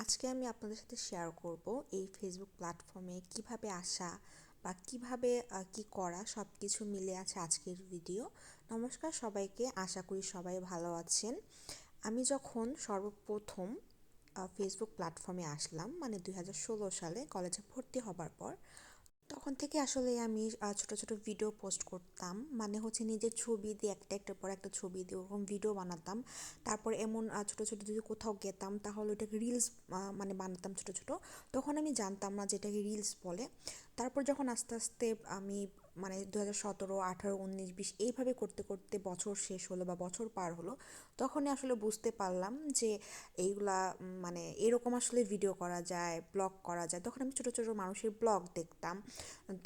আজকে আমি আপনাদের সাথে শেয়ার করব এই ফেসবুক প্ল্যাটফর্মে কিভাবে আসা বা কিভাবে কি করা সব কিছু মিলে আছে আজকের ভিডিও। নমস্কার সবাইকে, আশা করি সবাই ভালো আছেন। আমি যখন সর্বপ্রথম ফেসবুক প্ল্যাটফর্মে আসলাম, মানে 2016 সালে কলেজে ভর্তি হবার পর, তখন থেকে আসলে আমি ছোট ছোট ভিডিও পোস্ট করতাম। মানে হচ্ছে নিজের ছবি দিয়ে একটা একটার পর একটা ছবি দিয়ে ওরকম ভিডিও বানাতাম। তারপর এমন ছোট ছোট যদি কোথাও গেতাম তাহলে ওটাকে রিলস মানে বানাতাম ছোট ছোট। তখন আমি জানতাম না যেটাকে রিলস বলে। তারপর যখন আস্তে আস্তে আমি মানে 2017, 18, 19, 20 এইভাবে করতে করতে বছর শেষ হলো বা বছর পার হলো, তখনই আসলে বুঝতে পারলাম যে এইগুলা মানে এরকম আসলে ভিডিও করা যায়, ব্লগ করা যায়। তখন আমি ছোট ছোট মানুষের ব্লগ দেখতাম।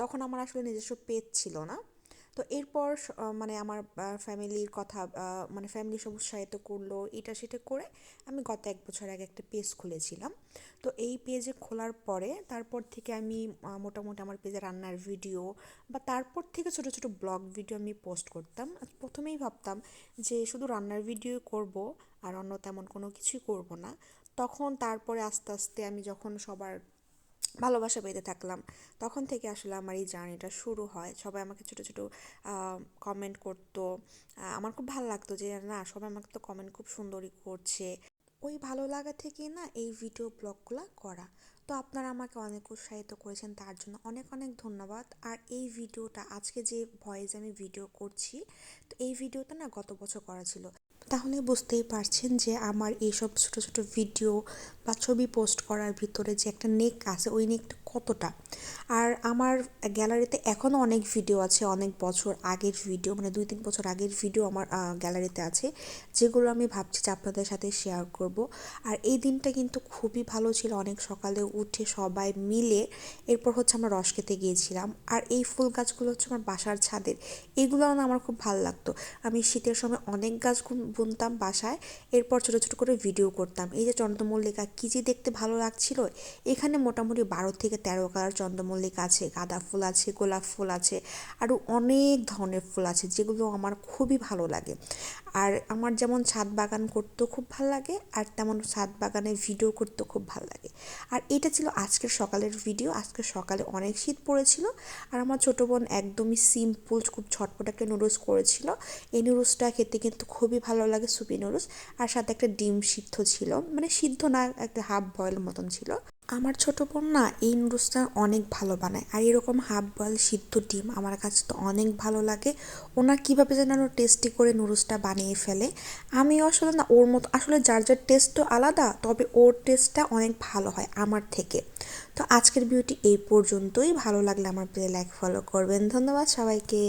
তখন আমার আসলে নিজস্ব পেজ ছিল না। তো এরপর মানে আমার ফ্যামিলির কথা, মানে ফ্যামিলি সব উৎসাহিত করলো, এটা সেটা করে আমি গত 1 বছর আগে একটা পেজ খুলেছিলাম। তো এই পেজে খোলার পরে তারপর থেকে আমি মোটামুটি আমার পেজে রান্নার ভিডিও বা তারপর থেকে ছোট ছোট ব্লগ ভিডিও আমি পোস্ট করতাম। প্রথমেই ভাবতাম যে শুধু রান্নার ভিডিও করব আর অন্য তেমন কোনো কিছুই করব না। তখন তারপরে আস্তে আস্তে আমি যখন সবার ভালোবাসা পেতে থাকলাম, তখন থেকে আসলে আমার এই জার্নিটা শুরু হয়। সবাই আমাকে ছোটো ছোটো কমেন্ট করতো। আমার খুব ভালো লাগতো যে না, সবাই আমাকে তো কমেন্ট খুব সুন্দরই করছে। ওই ভালো লাগা থেকেই না এই ভিডিও ব্লগগুলো করা। তো আপনারা আমাকে অনেক উৎসাহিত করেছেন, তার জন্য অনেক অনেক ধন্যবাদ। আর এই ভিডিওটা আজকে যে ভয়েস আমি ভিডিও করছি, তো এই ভিডিওটা না গত বছর করা ছিল। তাহলে বুঝতেই পারছেন যে আমার এইসব ছোট ছোট ভিডিও বা ছবি পোস্ট করার ভিতরে যে একটা নেক আছে, ওই নেকটা কতটা। আর আমার গ্যালারিতে এখনও অনেক ভিডিও আছে, অনেক বছর আগের ভিডিও, মানে 2-3 বছর আগের ভিডিও আমার গ্যালারিতে আছে, যেগুলো আমি ভাবছি যে আপনাদের সাথে শেয়ার করব। আর এই দিনটা কিন্তু খুবই ভালো ছিল। অনেক সকালে উঠে সবাই মিলে এরপর হচ্ছে আমরা রস খেতে গিয়েছিলাম। আর এই ফুল গাছগুলো হচ্ছে আমার বাসার ছাদের। এগুলো না আমার খুব ভালো লাগতো। আমি শীতের সময় অনেক গাছ বুনতাম বাসায়, এরপর ছোটো ছোটো করে ভিডিও করতাম। এই যে চন্দ্রমল্লিকা, কী যে দেখতে ভালো লাগছিল। এখানে মোটামুটি 12 থেকে 13 কালার চন্দ্রমল্লিকা আছে, গাঁদা ফুল আছে, গোলাপ ফুল আছে, আরও অনেক ধরনের ফুল আছে, যেগুলো আমার খুবই ভালো লাগে। আর আমার যেমন ছাদ বাগান করতেও খুব ভালো লাগে, আর তেমন ছাদ বাগানে ভিডিও করতেও খুব ভালো লাগে। আর এটা ছিল আজকের সকালের ভিডিও। আজকে সকালে অনেক শীত পড়েছিল, আর আমার ছোটো বোন একদমই সিম্পল খুব ছটপট একটা নুডলস করেছিল। এই নুডলসটা খেতে কিন্তু খুবই ভালো লাগে, সুপি নুডলস। আর সাথে একটা ডিম সিদ্ধ ছিল, মানে সিদ্ধ না, একটা হাফ বয়েল মতন ছিল। আমার ছোটো বোন না এই নুডলসটা অনেক ভালো বানায়, আর এরকম হাফ বয়েল সিদ্ধ ডিম আমার কাছে তো অনেক ভালো লাগে। ওনার কীভাবে যেন টেস্টি করে নুডলসটা বানিয়ে ফেলে। আমিও আসলে না ওর মতো, আসলে যার যার টেস্টও আলাদা, তবে ওর টেস্টটা অনেক ভালো হয় আমার থেকে। তো আজকের ভিডিওটি এই পর্যন্তই। ভালো লাগলে আমার পেজে লাইক ফলো করবেন। ধন্যবাদ সবাইকে।